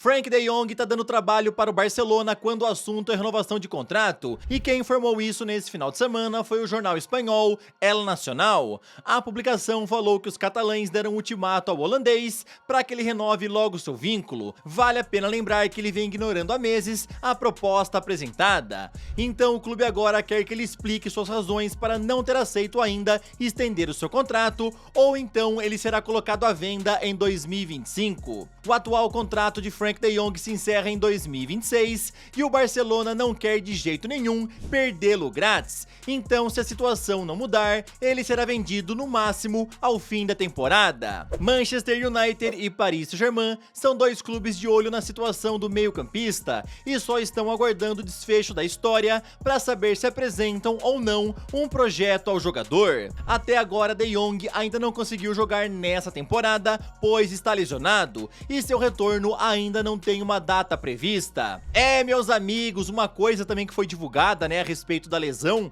Frenkie de Jong tá dando trabalho para o Barcelona quando o assunto é renovação de contrato, e quem informou isso nesse final de semana foi o jornal espanhol El Nacional. A publicação falou que os catalães deram ultimato ao holandês para que ele renove logo seu vínculo. Vale a pena lembrar que ele vem ignorando há meses a proposta apresentada. Então o clube agora quer que ele explique suas razões para não ter aceito ainda estender o seu contrato, ou então ele será colocado à venda em 2025. O atual contrato de Frenkie de Jong se encerra em 2026 e o Barcelona não quer de jeito nenhum perdê-lo grátis. Então, se a situação não mudar, ele será vendido no máximo ao fim da temporada. Manchester United e Paris Saint-Germain são dois clubes de olho na situação do meio-campista e só estão aguardando o desfecho da história para saber se apresentam ou não um projeto ao jogador. Até agora, De Jong ainda não conseguiu jogar nessa temporada, pois está lesionado, e seu retorno ainda não tem uma data prevista. Meus amigos, uma coisa também que foi divulgada, a respeito da lesão,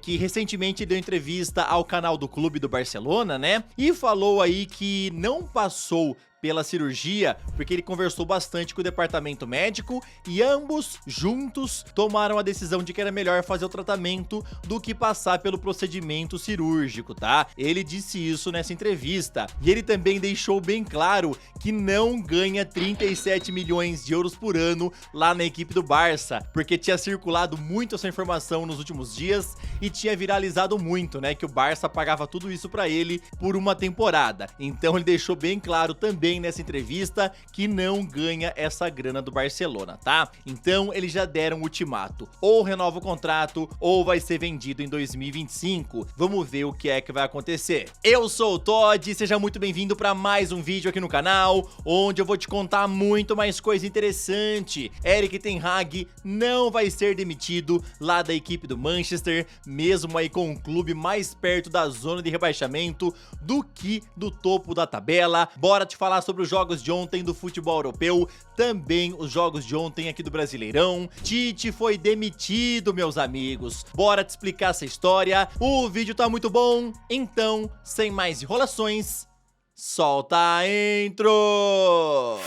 que recentemente deu entrevista ao canal do clube do Barcelona, e falou aí que não passou pela cirurgia, porque ele conversou bastante com o departamento médico e ambos juntos tomaram a decisão de que era melhor fazer o tratamento do que passar pelo procedimento cirúrgico, tá? Ele disse isso nessa entrevista, e ele também deixou bem claro que não ganha 37 milhões de euros por ano lá na equipe do Barça, porque tinha circulado muito essa informação nos últimos dias e tinha viralizado muito, que o Barça pagava tudo isso pra ele por uma temporada. Então ele deixou bem claro também nessa entrevista que não ganha essa grana do Barcelona, tá? Então eles já deram um ultimato: ou renova o contrato ou vai ser vendido em 2025. Vamos ver o que é que vai acontecer. Eu sou o Todd, seja muito bem-vindo para mais um vídeo aqui no canal, onde eu vou te contar muito mais coisa interessante. Erik ten Hag não vai ser demitido lá da equipe do Manchester, mesmo aí com um clube mais perto da zona de rebaixamento do que do topo da tabela. Bora te falar sobre os jogos de ontem do futebol europeu, também os jogos de ontem aqui do Brasileirão. Tite foi demitido, meus amigos. Bora te explicar essa história. O vídeo tá muito bom, então, sem mais enrolações, solta a intro!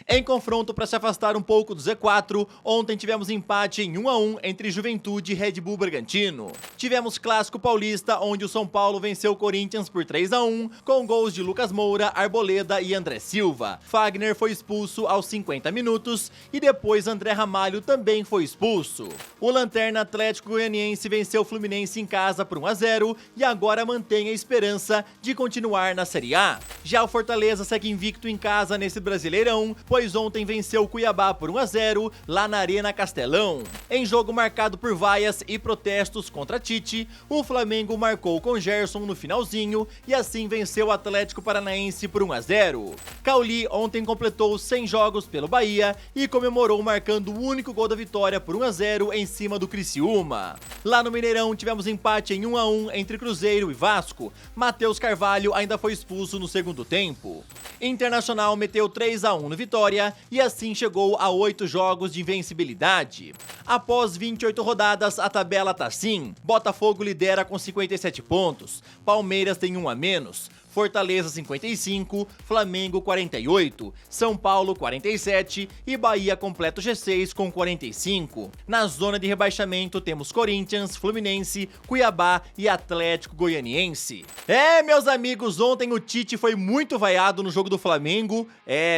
Em confronto para se afastar um pouco do Z4, ontem tivemos empate em 1 a 1 entre Juventude e Red Bull Bragantino. Tivemos clássico paulista, onde o São Paulo venceu o Corinthians por 3 a 1, com gols de Lucas Moura, Arboleda e André Silva. Fagner foi expulso aos 50 minutos e depois André Ramalho também foi expulso. O Lanterna Atlético Goianiense venceu o Fluminense em casa por 1 a 0 e agora mantém a esperança de continuar na Série A. Já o Fortaleza segue invicto em casa nesse Brasileirão, pois ontem venceu o Cuiabá por 1 a 0 lá na Arena Castelão. Em jogo marcado por vaias e protestos contra Tite, o Flamengo marcou com Gerson no finalzinho e assim venceu o Atlético Paranaense por 1 a 0. Cauli ontem completou 100 jogos pelo Bahia e comemorou marcando o único gol da vitória por 1 a 0 em cima do Criciúma. Lá no Mineirão tivemos empate em 1 a 1 entre Cruzeiro e Vasco. Matheus Carvalho ainda foi expulso no segundo tempo. Internacional meteu 3 a 1 no Vitória e assim chegou a 8 jogos de invencibilidade. Após 28 rodadas, a tabela tá assim: Botafogo lidera com 57 pontos, Palmeiras tem 1 a menos, Fortaleza 55, Flamengo 48, São Paulo 47 e Bahia completa o G6 com 45. Na zona de rebaixamento temos Corinthians, Fluminense, Cuiabá e Atlético Goianiense. Meus amigos, ontem o Tite foi muito vaiado no jogo do Flamengo,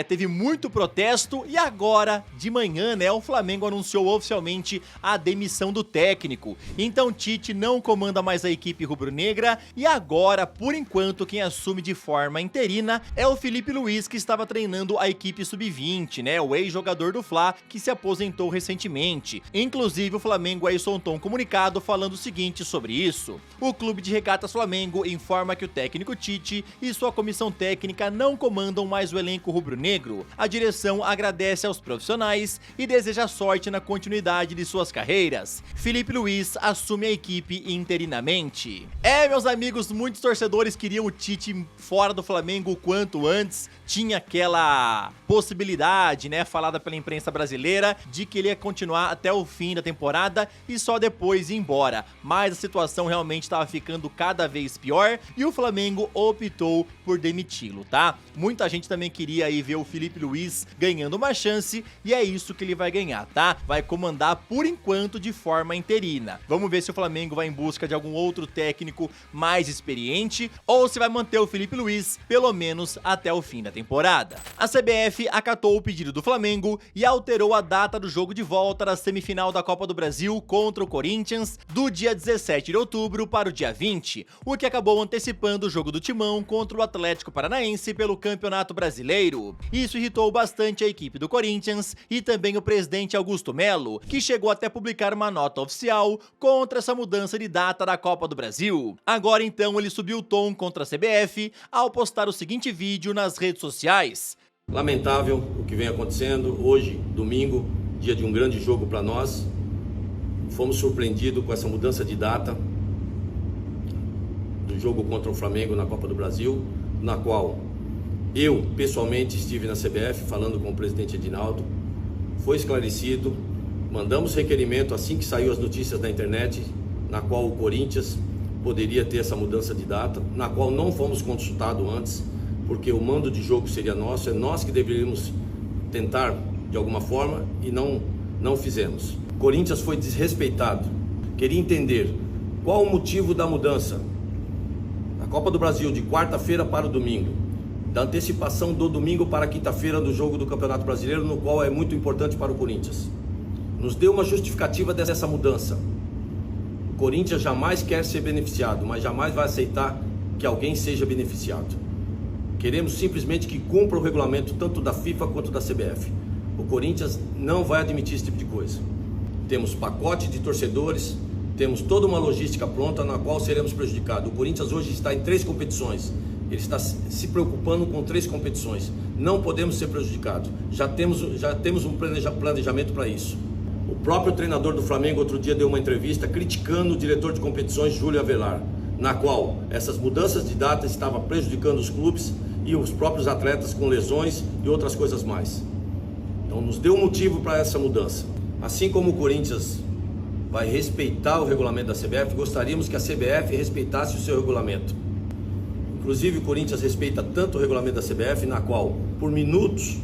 teve muito protesto e agora, de manhã, o Flamengo anunciou oficialmente a demissão do técnico. Então Tite não comanda mais a equipe rubro-negra e agora, por enquanto, quem assume de forma interina é o Filipe Luís, que estava treinando a equipe sub-20, o ex-jogador do Fla, que se aposentou recentemente. Inclusive, o Flamengo aí soltou um comunicado falando o seguinte sobre isso: o Clube de Regatas Flamengo informa que o técnico Tite e sua comissão técnica não comandam mais o elenco rubro-negro. A direção agradece aos profissionais e deseja sorte na continuidade de suas carreiras. Filipe Luís assume a equipe interinamente. Meus amigos, muitos torcedores queriam o Tite ir fora do Flamengo o quanto antes. Tinha aquela possibilidade, né, falada pela imprensa brasileira, de que ele ia continuar até o fim da temporada e só depois ir embora. Mas a situação realmente estava ficando cada vez pior e o Flamengo optou por demiti-lo, tá? Muita gente também queria aí ver o Felipe Luiz ganhando uma chance e é isso que ele vai ganhar, tá? Vai comandar por enquanto de forma interina. Vamos ver se o Flamengo vai em busca de algum outro técnico mais experiente ou se vai manter o Felipe Luiz pelo menos até o fim da temporada. A CBF acatou o pedido do Flamengo e alterou a data do jogo de volta da semifinal da Copa do Brasil contra o Corinthians do dia 17 de outubro para o dia 20, o que acabou antecipando o jogo do Timão contra o Atlético Paranaense pelo Campeonato Brasileiro. Isso irritou bastante a equipe do Corinthians e também o presidente Augusto Melo, que chegou até publicar uma nota oficial contra essa mudança de data da Copa do Brasil. Agora então ele subiu o tom contra a CBF ao postar o seguinte vídeo nas redes sociais. Lamentável o que vem acontecendo. Hoje, domingo, dia de um grande jogo para nós. Fomos surpreendidos com essa mudança de data do jogo contra o Flamengo na Copa do Brasil, na qual eu pessoalmente estive na CBF falando com o presidente Edinaldo. Foi esclarecido, mandamos requerimento assim que saiu as notícias da internet, na qual o Corinthians poderia ter essa mudança de data, na qual não fomos consultados antes, porque o mando de jogo seria nosso, é nós que deveríamos tentar de alguma forma e não fizemos. O Corinthians foi desrespeitado. Queria entender qual o motivo da mudança. A Copa do Brasil de quarta-feira para o domingo, da antecipação do domingo para a quinta-feira do jogo do Campeonato Brasileiro, no qual é muito importante para o Corinthians. Nos deu uma justificativa dessa mudança. O Corinthians jamais quer ser beneficiado, mas jamais vai aceitar que alguém seja beneficiado. Queremos simplesmente que cumpra o regulamento tanto da FIFA quanto da CBF. O Corinthians não vai admitir esse tipo de coisa. Temos pacote de torcedores, temos toda uma logística pronta na qual seremos prejudicados. O Corinthians hoje está em 3 competições. Ele está se preocupando com 3 competições. Não podemos ser prejudicados. Já temos um planejamento para isso. O próprio treinador do Flamengo outro dia deu uma entrevista criticando o diretor de competições, Júlio Avelar, na qual essas mudanças de data estavam prejudicando os clubes e os próprios atletas com lesões e outras coisas mais. Então nos deu um motivo para essa mudança. Assim como o Corinthians vai respeitar o regulamento da CBF, gostaríamos que a CBF respeitasse o seu regulamento. Inclusive o Corinthians respeita tanto o regulamento da CBF, na qual, por minutos,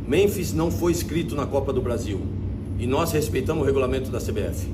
Memphis não foi inscrito na Copa do Brasil. E nós respeitamos o regulamento da CBF.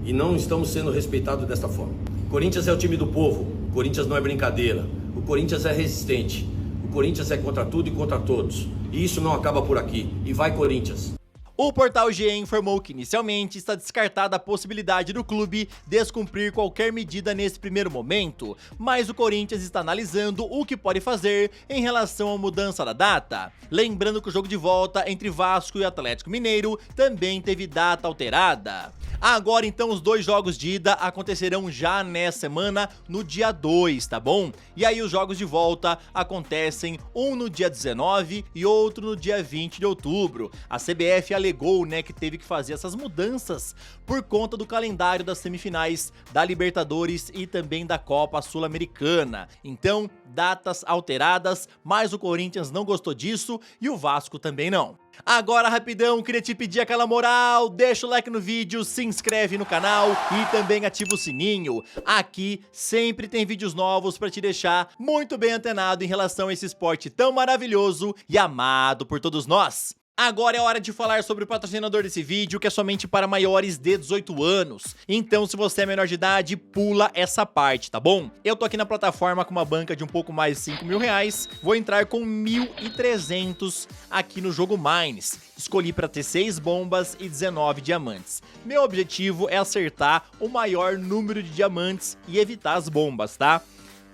E não estamos sendo respeitados desta forma. O Corinthians é o time do povo, o Corinthians não é brincadeira, o Corinthians é resistente, o Corinthians é contra tudo e contra todos. E isso não acaba por aqui. E vai Corinthians! O portal GE informou que inicialmente está descartada a possibilidade do clube descumprir qualquer medida nesse primeiro momento, mas o Corinthians está analisando o que pode fazer em relação à mudança da data. Lembrando que o jogo de volta entre Vasco e Atlético Mineiro também teve data alterada. Agora então os 2 jogos de ida acontecerão já nessa semana, no dia 2, tá bom? E aí os jogos de volta acontecem um no dia 19 e outro no dia 20 de outubro. A CBF alegou, né, que teve que fazer essas mudanças por conta do calendário das semifinais da Libertadores e também da Copa Sul-Americana. Então, datas alteradas, mas o Corinthians não gostou disso e o Vasco também não. Agora, rapidão, queria te pedir aquela moral, deixa o like no vídeo, se inscreve no canal e também ativa o sininho. Aqui sempre tem vídeos novos pra te deixar muito bem antenado em relação a esse esporte tão maravilhoso e amado por todos nós. Agora é hora de falar sobre o patrocinador desse vídeo, que é somente para maiores de 18 anos. Então, se você é menor de idade, pula essa parte, tá bom? Eu tô aqui na plataforma com uma banca de um pouco mais de 5 mil reais. Vou entrar com 1.300 aqui no jogo Mines. Escolhi para ter 6 bombas e 19 diamantes. Meu objetivo é acertar o maior número de diamantes e evitar as bombas, tá?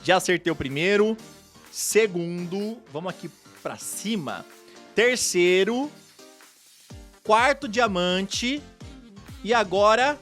Já acertei o primeiro, segundo, vamos aqui pra cima... Terceiro, 4º diamante e agora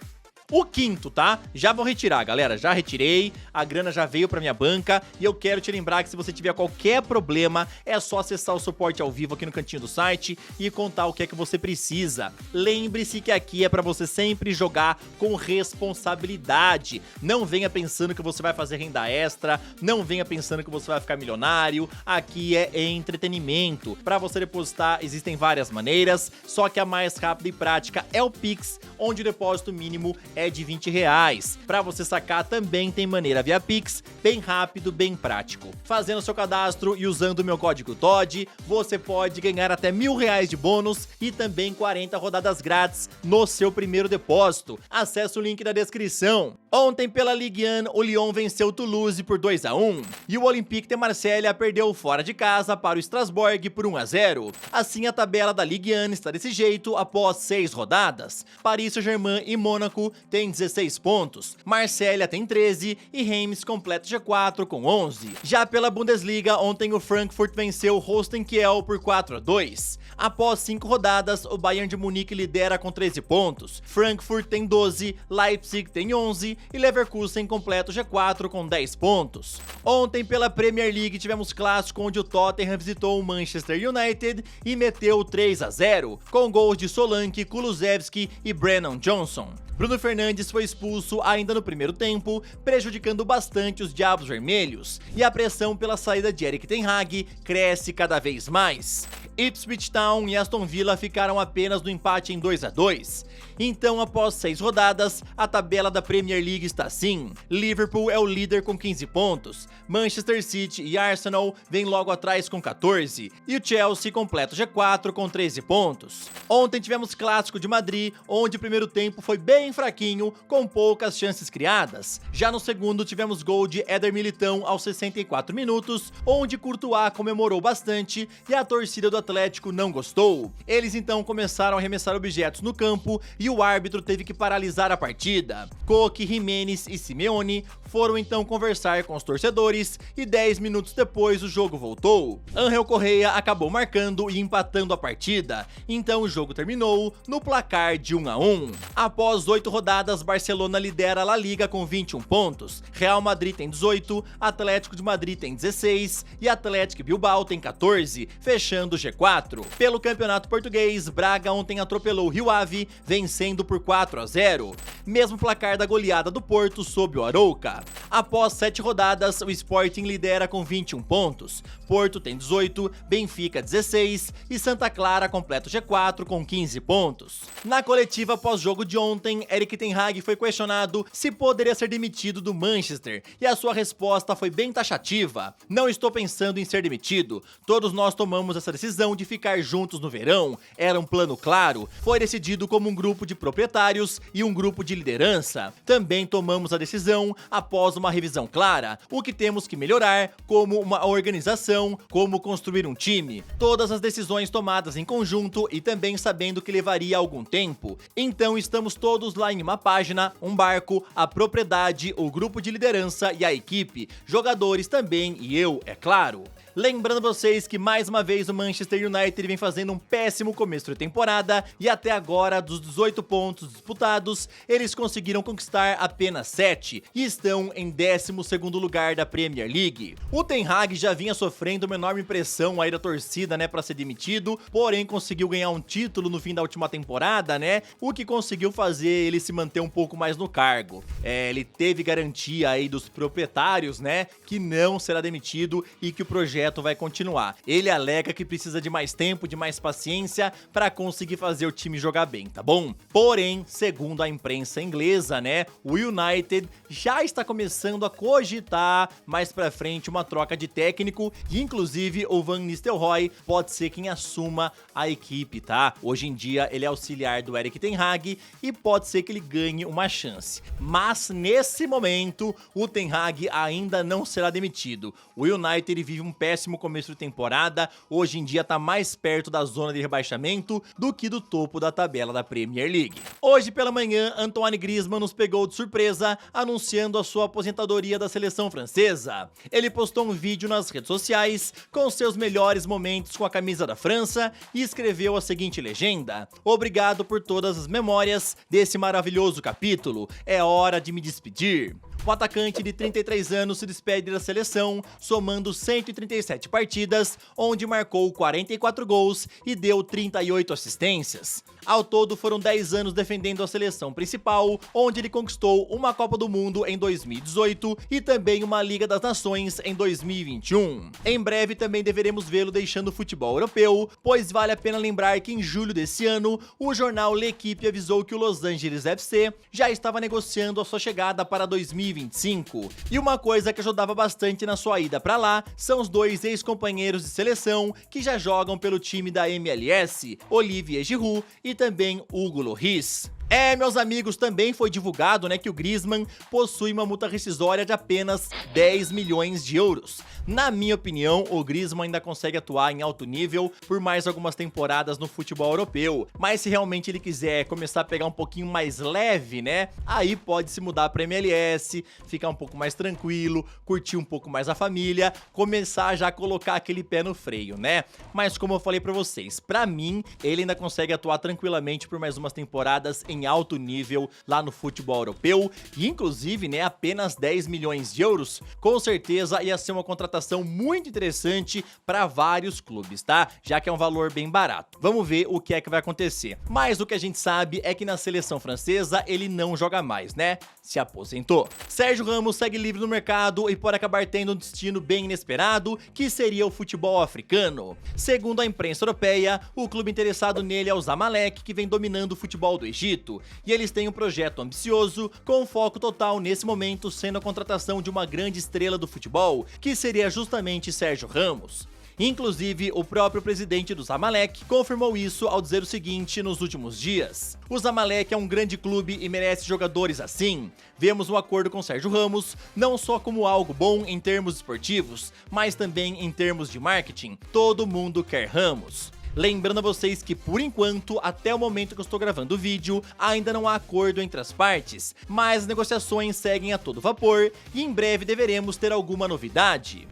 o 5º, tá? Já vou retirar, galera, já retirei. a grana já veio pra minha banca e eu quero te lembrar que se você tiver qualquer problema, é só acessar o suporte ao vivo aqui no cantinho do site e contar o que é que você precisa. Lembre-se que aqui é pra você sempre jogar com responsabilidade. Não venha pensando que você vai fazer renda extra, não venha pensando que você vai ficar milionário. Aqui é entretenimento. Pra você depositar existem várias maneiras, só que a mais rápida e prática é o Pix, onde o depósito mínimo é de R$20. Pra você sacar também tem maneira via Pix, bem rápido, bem prático. Fazendo seu cadastro e usando o meu código TOD, você pode ganhar até R$1.000 de bônus e também 40 rodadas grátis no seu primeiro depósito. Acesse o link na descrição. Ontem, pela Ligue 1, o Lyon venceu o Toulouse por 2-1 e o Olympique de Marselha perdeu fora de casa para o Strasbourg por 1-0. Assim, a tabela da Ligue 1 está desse jeito após 6 rodadas. Paris Saint-Germain e Mônaco têm 16 pontos, Marselha tem 13 e Reims completa G4 com 11. Já pela Bundesliga, ontem o Frankfurt venceu o Holstein Kiel por 4-2. Após 5 rodadas, o Bayern de Munique lidera com 13 pontos, Frankfurt tem 12, Leipzig tem 11 e Leverkusen completa o G4 com 10 pontos. Ontem, pela Premier League, tivemos clássico onde o Tottenham visitou o Manchester United e meteu 3-0, com gols de Solanke, Kulusevski e Brennan Johnson. Bruno Fernandes foi expulso ainda no primeiro tempo, prejudicando bastante os Diabos Vermelhos, e a pressão pela saída de Erik ten Hag cresce cada vez mais. Ipswich Town e Aston Villa ficaram apenas no empate em 2-2. Então, após 6 rodadas, a tabela da Premier League está assim: Liverpool é o líder com 15 pontos, Manchester City e Arsenal vêm logo atrás com 14, e o Chelsea completa o G4 com 13 pontos. Ontem tivemos clássico de Madrid, onde o primeiro tempo foi bem fraquinho, com poucas chances criadas. Já no segundo tivemos gol de Éder Militão aos 64 minutos, onde Courtois comemorou bastante e a torcida do Atlético não gostou. Eles então começaram a arremessar objetos no campo e o árbitro teve que paralisar a partida. Koke, Jimenez e Simeone foram então conversar com os torcedores e 10 minutos depois o jogo voltou. Ángel Correa acabou marcando e empatando a partida, então o jogo terminou no placar de 1-1. Após 8 rodadas, Barcelona lidera a La Liga com 21 pontos, Real Madrid tem 18, Atlético de Madrid tem 16 e Atlético Bilbao tem 14, fechando o G4. Pelo Campeonato Português, Braga ontem atropelou o Rio Ave, vencendo por 4-0, mesmo placar da goleada do Porto sob o Arouca. Após 7 rodadas, o Sporting lidera com 21 pontos, Porto tem 18, Benfica 16 e Santa Clara completa o G4 com 15 pontos. Na coletiva pós-jogo de ontem, Erik ten Hag foi questionado se poderia ser demitido do Manchester e a sua resposta foi bem taxativa: "Não estou pensando em ser demitido, todos nós tomamos essa decisão de ficar juntos no verão, era um plano claro, foi decidido como um grupo de proprietários e um grupo de liderança. Também tomamos a decisão após uma revisão clara, o que temos que melhorar, como uma organização, como construir um time. Todas as decisões tomadas em conjunto e também sabendo que levaria algum tempo. Então estamos todos lá em uma página, um barco, a propriedade, o grupo de liderança e a equipe, jogadores também e eu, é claro." Lembrando vocês que mais uma vez o Manchester United vem fazendo um péssimo começo de temporada e até agora, dos 18 pontos disputados, eles conseguiram conquistar apenas 7 e estão em 12º lugar da Premier League. O Ten Hag já vinha sofrendo uma enorme pressão aí da torcida, para ser demitido, porém conseguiu ganhar um título no fim da última temporada, o que conseguiu fazer ele se manter um pouco mais no cargo. Ele teve garantia aí dos proprietários, que não será demitido e que o projeto vai continuar. Ele alega que precisa de mais tempo, de mais paciência para conseguir fazer o time jogar bem, tá bom? Porém, segundo a imprensa inglesa, o United já está começando a cogitar mais pra frente uma troca de técnico e inclusive o Van Nistelrooy pode ser quem assuma a equipe, tá? Hoje em dia ele é auxiliar do Erik ten Hag e pode ser que ele ganhe uma chance. Mas nesse momento, o Ten Hag ainda não será demitido. O United vive um péssimo começo de temporada, hoje em dia tá mais perto da zona de rebaixamento do que do topo da tabela da Premier League. Hoje pela manhã, Antoine Griezmann nos pegou de surpresa, anunciando a sua aposentadoria da seleção francesa. Ele postou um vídeo nas redes sociais com seus melhores momentos com a camisa da França e escreveu a seguinte legenda: "Obrigado por todas as memórias desse maravilhoso capítulo, é hora de me despedir." O atacante de 33 anos se despede da seleção, somando 137 partidas, onde marcou 44 gols e deu 38 assistências. Ao todo, foram 10 anos defendendo a seleção principal, onde ele conquistou uma Copa do Mundo em 2018 e também uma Liga das Nações em 2021. Em breve também deveremos vê-lo deixando o futebol europeu, pois vale a pena lembrar que em julho desse ano, o jornal L'Equipe avisou que o Los Angeles FC já estava negociando a sua chegada para 2025. E uma coisa que ajudava bastante na sua ida para lá são os dois ex-companheiros de seleção que já jogam pelo time da MLS, Olivier Giroud e também Hugo Lloris. Meus amigos, também foi divulgado, que o Griezmann possui uma multa rescisória de apenas 10 milhões de euros. Na minha opinião, o Griezmann ainda consegue atuar em alto nível por mais algumas temporadas no futebol europeu, mas se realmente ele quiser começar a pegar um pouquinho mais leve, aí pode se mudar para MLS, ficar um pouco mais tranquilo, curtir um pouco mais a família, começar já a colocar aquele pé no freio, Mas como eu falei pra vocês, pra mim, ele ainda consegue atuar tranquilamente por mais umas temporadas em alto nível lá no futebol europeu, e inclusive, apenas 10 milhões de euros, com certeza ia ser uma contratação muito interessante para vários clubes, tá? Já que é um valor bem barato. Vamos ver o que é que vai acontecer. Mas o que a gente sabe é que na seleção francesa ele não joga mais, Se aposentou. Sérgio Ramos segue livre no mercado e pode acabar tendo um destino bem inesperado, que seria o futebol africano. Segundo a imprensa europeia, o clube interessado nele é o Zamalek, que vem dominando o futebol do Egito, e eles têm um projeto ambicioso, com foco total nesse momento sendo a contratação de uma grande estrela do futebol, que seria justamente Sérgio Ramos. Inclusive, o próprio presidente do Zamalek confirmou isso ao dizer o seguinte nos últimos dias: o Zamalek é um grande clube e merece jogadores assim. Vemos um acordo com Sérgio Ramos, não só como algo bom em termos esportivos, mas também em termos de marketing. Todo mundo quer Ramos. Lembrando a vocês que, por enquanto, até o momento que eu estou gravando o vídeo, ainda não há acordo entre as partes, mas as negociações seguem a todo vapor e em breve deveremos ter alguma novidade.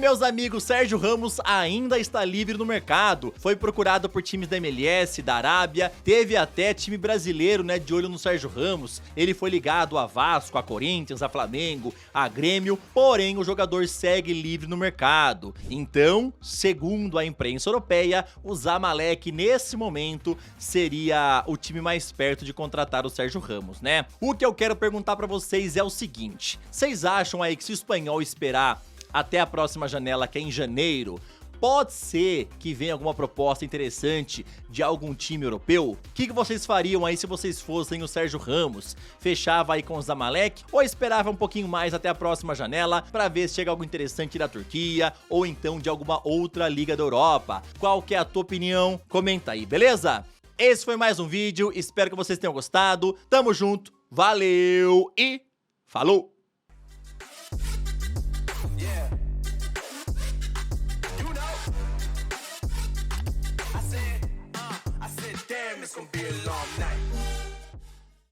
Meus amigos, Sérgio Ramos ainda está livre no mercado, foi procurado por times da MLS, da Arábia, teve até time brasileiro, de olho no Sérgio Ramos. Ele foi ligado a Vasco, a Corinthians, a Flamengo, a Grêmio, porém o jogador segue livre no mercado. Então, segundo a imprensa europeia, o Zamalek nesse momento seria o time mais perto de contratar o Sérgio Ramos, O que eu quero perguntar pra vocês é o seguinte: vocês acham aí que se o Espanhol esperar até a próxima janela, que é em janeiro, pode ser que venha alguma proposta interessante de algum time europeu? O que vocês fariam aí se vocês fossem o Sérgio Ramos? Fechava aí com o Zamalek ou esperava um pouquinho mais até a próxima janela pra ver se chega algo interessante da Turquia ou então de alguma outra liga da Europa? Qual que é a tua opinião? Comenta aí, beleza? Esse foi mais um vídeo, espero que vocês tenham gostado. Tamo junto, valeu e falou! It's gonna be a long night.